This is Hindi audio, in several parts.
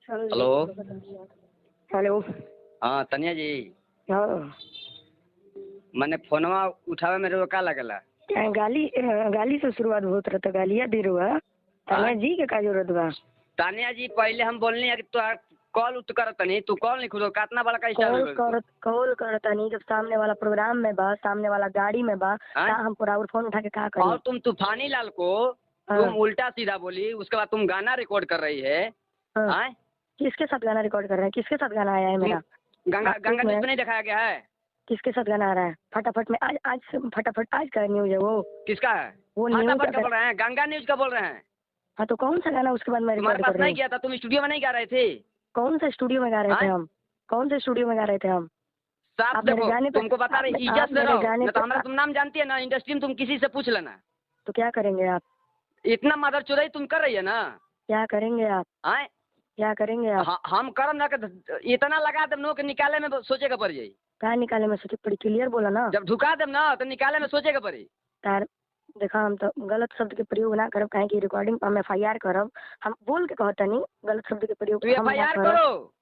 हेलो। हेलो। हाँ तनिया जी, हाँ मैंने फोनवा उठावे मेरे को का लगला? गाली गाली से शुरुआत होत रहता, गालिया दे रहा तनिया जी के का जरूरत बा? तानिया जी पहले हम बोलनी है कि तू कॉल उठ कर तनी, तू कॉल नहीं खुदो, कितना बड़ा का स्टार हो गया? कॉल करता नहीं, जब सामने वाला प्रोग्राम में बा, सामने वाला गाड़ी में बा, का हम पूरा फोन उठा के का करी? और तुम तूफानी लाल को तुम उल्टा सीधा बोली, उसके बाद तुम गाना रिकॉर्ड कर रही है। किसके साथ गाना रिकॉर्ड कर रहे हैं? किसके साथ गाना आया है मेरा? गंगा न्यूज में नहीं दिखाया गया है? किसके साथ गाना आ रहा है? फटाफट में आज फटाफट आज का न्यूज है वो। किसका है? वो फटाफट का बोल रहे हैं, गंगा न्यूज का बोल रहे हैं। हाँ तो कौन सा गाना उसके बाद मैं रिकॉर्ड कर रही हूँ? नहीं किया था, तुम स्टूडियो में नहीं गा रहे थे? कौन सा स्टूडियो में गा रहे थे हम? कौन से स्टूडियो में गा रहे थे हम? साफ देखो, तुमको बता रहे इज्जत से रहो, नहीं तो हमारा तुम नाम जानती है ना, इंडस्ट्री में तुम किसी से पूछ लेना। तो क्या करेंगे आप? इतना मदर चुराई तुम कर रही है ना, क्या करेंगे आप? क्या करेंगे आप? हम करम ना, इतना लगा देम नो कि निकाले में सोचेगा पड़ जाई। क्या निकाले में सोचे पड़ी? क्लियर बोला ना। जब ढुका देम ना तो निकाले में सोचेगा पड़ी। तार देखा, हम तो गलत शब्द के प्रयोग ना करब, कहे कि रिकॉर्डिंग पर हम FIR करब। हम बोल के कहता नहीं गलत शब्द के प्रयोग। तू FIR करो।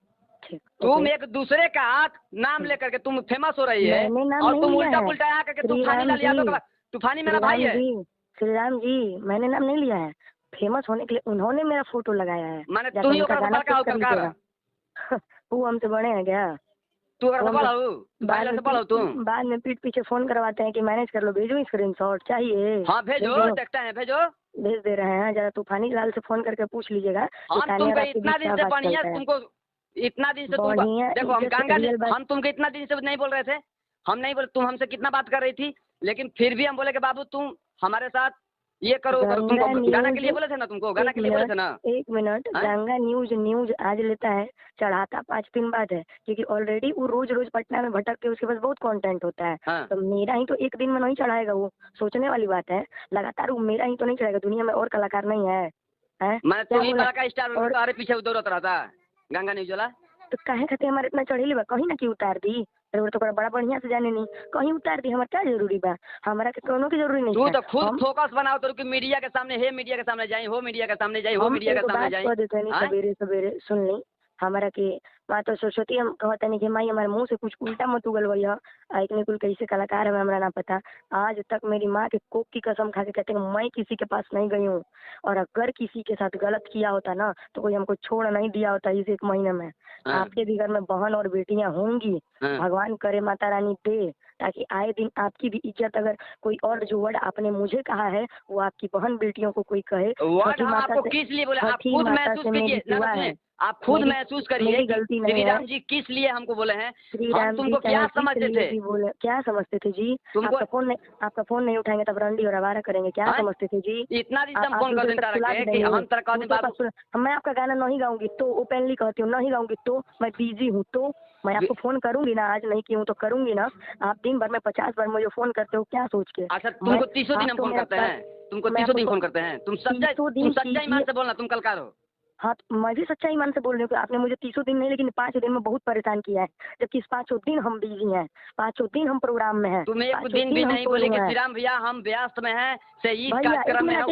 तुम एक दूसरे का नाम लेकर के तुम फेमस हो रही है और तुम उल्टा पुल्टा यहाँ करके तूफानी लाल यादव का। तूफानी मेरा भाई है। श्री राम जी, मैंने नाम नहीं लिया है। फेमस होने के लिए उन्होंने मेरा फोटो लगाया है। मैंने तू ही वो हमसे बड़े हैं क्या? बाद में पीठ पीछे फोन करवाते हैं कि मैनेज कर लो, भेजो स्क्रीनशॉट चाहिए? हाँ भेजो, देखते हैं, भेजो। भेज दे रहे हैं, जरा तूफानी लाल से फोन करके पूछ लीजिएगा। इतना दिन से बढ़िया तुमको, इतना दिन से तुमको देखो, हम तुमको इतना दिन से नहीं बोल रहे थे, हम नहीं बोले, तुम हमसे कितना बात कर रही थी, लेकिन फिर भी हम बोले कि बाबू तुम हमारे साथ ये करो। तुमको गाना के लिए बोले थे ना, तुमको गाना के लिए बोले थे ना। एक मिनट, गंगा न्यूज आज लेता है, चढ़ाता 5 दिन बाद है, क्योंकि ऑलरेडी वो रोज पटना में भटक के उसके पास बहुत कंटेंट होता है। तो मेरा ही तो एक दिन में नहीं चढ़ाएगा, वो सोचने वाली बात है। लगातार वो मेरा ही तो नहीं चढ़ाएगा, दुनिया में और कलाकार नहीं है? मैं तो ही बड़ा का स्टार पीछे दौड़त रहा था गंगा न्यूज वाला। तो कहे कहते हमारे इतना चढ़ेली बा, कहीं ना कि उतार दी। तो बड़ा बढ़िया से जाने नहीं, कहीं उतार दी। हमारा क्या जरूरी बा? हमारा के कोनो की जरूरी नहीं। तू तो खुद फोकस बनाओ तो कि मीडिया के सामने है, मीडिया के सामने जाए हो, मीडिया के सामने जाए हो, मीडिया के सामने जाए। सवेरे सवेरे सुन ली हमारा के माँ तो सरस्वती हम कहते नहीं कि माई हमारे मुंह से कुछ उल्टा मत उगल भैया। इतने कुल कैसे कलाकार है हमारा ना पता। आज तक मेरी माँ के कोक की कसम खा के कहते हैं मैं किसी के पास नहीं गई हूँ, और अगर किसी के साथ गलत किया होता ना तो कोई हमको छोड़ नहीं दिया होता इस 1 महीने में। आपके भी घर में बहन और बेटियां होंगी, भगवान करे माता रानी दे, ताकि आए दिन आपकी भी इज्जत, अगर कोई और जो वर्ड आपने मुझे कहा है वो आपकी बहन बेटियों को कोई कहे। आपको किस लिए बोले? आप खुद महसूस कीजिए, आप खुद महसूस करिए, गलती श्री राम जी किस लिए हमको बोले हैं? हम तुमको क्या समझते थे? क्या समझते थे जी? आपका फोन नहीं उठाएंगे तब रंडी और आवारा करेंगे, क्या समझते थे जी? इतना दिन हम फोन कर देते। मैं आपका गाना नहीं गाऊंगी तो ओपनली कहती हूँ, नहीं गाऊंगी तो मैं बिजी हूँ, तो मैं आपको फोन करूंगी ना, आज नहीं की हूँ तो करूंगी ना। आप दिन भर में 50 बार मुझे फोन करते हो, क्या सोच के? अच्छा तुमको 30 दिन हम फोन करते हैं, तुमको 30 दिन फोन करते हैं। तुम सच्चा ईमान से बोलना, तुम कलकार हो। हाँ तो मैं भी सच्चा ईमान से बोल रही हूँ कि आपने मुझे 30 दिन नहीं लेकिन 5 दिन में बहुत परेशान किया है, जबकि इस 5 दिन हम बिजी हैं, 5 दिन हम प्रोग्राम में हैं। तुम एक दिन भी नहीं बोले कि श्री राम भैया हम व्यस्त में हैं, सही कार्यक्रम में वो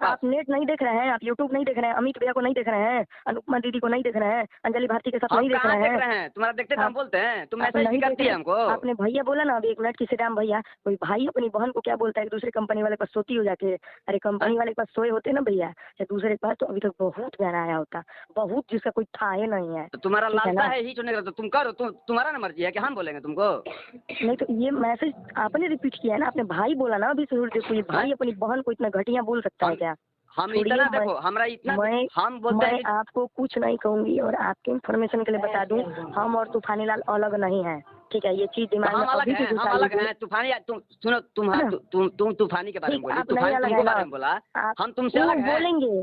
आप नेट नहीं देख रहे हैं, आप यूट्यूब नहीं देख रहे हैं, अमित भैया को नहीं देख रहे हैं, अनुपमा दीदी को नहीं देख रहे हैं, अंजलि भारती के साथ नहीं देख रहे हैं। तुम्हारा देखते हम बोलते हैं, तुम मैसेज करती है हमको। आपने भैया बोला ना अभी 1 मिनट की, श्री राम भैया, कोई भाई अपनी बहन को क्या बोलता है? एक दूसरे कंपनी वाले पास सोती हो जाके। अरे कंपनी वाले के पास सोए होते ना भैया, या दूसरे के पास तो अभी तक बहुत गाना आया होता, बहुत, जिसका कोई था ही नहीं है। तो तुम्हारा लालसा है ही छोड़ने का, तो तुम करो, तुम्हारा ना मर्जी है कि हम बोलेंगे तुमको? नहीं तो ये मैसेज आपने रिपीट किया है ना, आपने भाई बोला ना अभी। देखो ये भाई अपनी बहन को इतना घटिया बोल सकता है क्या? हम इतना देखो, हमारा इतना हम बोलते हैं। आपको कुछ नहीं कहूंगी, और आपके इन्फॉर्मेशन के लिए बता दूं, हम और तूफानी लाल अलग नहीं है, ठीक है? ये चीज दिमाग में अभी भी हम अलग हैं। तूफानी सुनो, तुम तूफानी के बारे में बोली, तूफानी के बारे में बोला, हम तुमसे अलग हैं।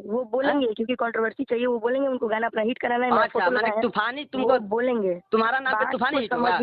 वो बोलेंगे क्योंकि कंट्रोवर्सी चाहिए, वो बोलेंगे, उनको गाना अपना हिट कराना है। अच्छा, तूफानी तुमको बोलेंगे, तुम्हारा नाम पे तूफानी हिट होगा?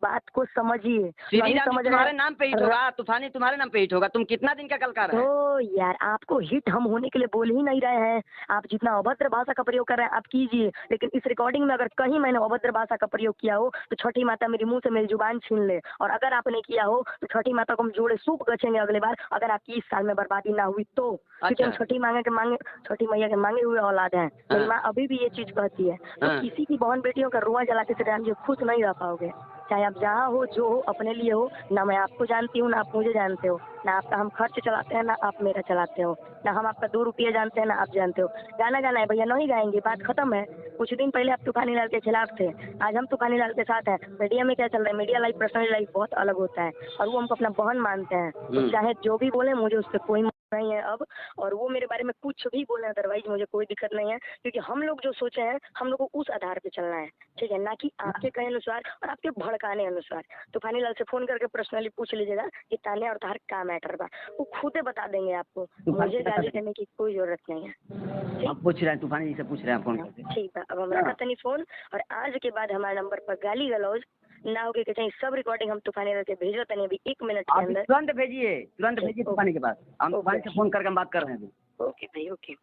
बात को समझिए। सीधी नहीं जान समझ रहे तुम्हारे हैं? नाम पे हिट होगा, तूफानी तुम्हारे नाम पे हिट होगा। तुम कितना दिन का कलकार है? तो यार आपको हिट हम होने के लिए बोल ही नहीं रहे हैं। आप जितना अभद्र भाषा का प्रयोग कर रहे हैं आप कीजिए, लेकिन इस रिकॉर्डिंग में अगर कहीं मैंने अभद्र भाषा का प्रयोग किया हो तो छठी माता मेरी मुंह से मेरी जुबान छीन ले, और अगर आपने किया हो तो छठी माता को हम जोड़े सूप गचेंगे अगले बार, अगर आपकी इस साल में बर्बादी ना हुई तो। क्योंकि हम अच्छा। छठी मैया के मांगे हुए औलाद हैं। मेरी हाँ। माँ अभी भी ये चीज कहती है। तो हाँ। किसी की बहन बेटियों का रुआ जलाते से राम जी खुश नहीं रह पाओगे, चाहे आप जहाँ हो जो हो अपने लिए हो। ना मैं आपको जानती हूँ ना आप मुझे जानते हो, ना आपका हम खर्च चलाते हैं ना आप मेरा चलाते हो, ना हम आपका 2 रुपये जानते हैं ना आप जानते हो। गाना गाना है भैया नहीं गाएंगे, बात खत्म है। कुछ दिन पहले आप तूफानी लाल के खिलाफ थे, आज हम तूफानी लाल के साथ हैं। मीडिया में क्या चल रहा है, मीडिया लाइफ पर्सनल लाइफ बहुत अलग होता है, और वो हमको अपना बहन मानते हैं। तो चाहे जो भी बोले मुझे उससे कोई नहीं है अब, और वो मेरे बारे में कुछ भी बोले अदरवाइज मुझे कोई दिक्कत नहीं है, क्योंकि हम लोग जो सोचे हैं हम लोग को उस आधार पे चलना है, ठीक है, ना कि आपके कहे अनुसार और आपके भड़काने अनुसार। तूफानी लाल से फोन करके पर्सनली पूछ लीजिएगा कि ताने और तार का मैटर बा, वो खुद बता देंगे आपको। मुझे गाली देने की कोई जरूरत नहीं है। आप पूछ रहे हैं, तूफानी जी से पूछ रहे हैं फोन करके। ठीक है, अब हम रखा तनी फोन, और आज के बाद हमारे नंबर पर गाली गलौज ना होके के चाहिए। सब रिकॉर्डिंग हम तूफानी लाल के भेजो तनी अभी 1 मिनट के अंदर। तुरंत भेजिए, तुरंत भेजिए तूफानी के पास। हम तूफानी से फोन करके हम बात कर रहे हैं अभी। ओके भाई ओके।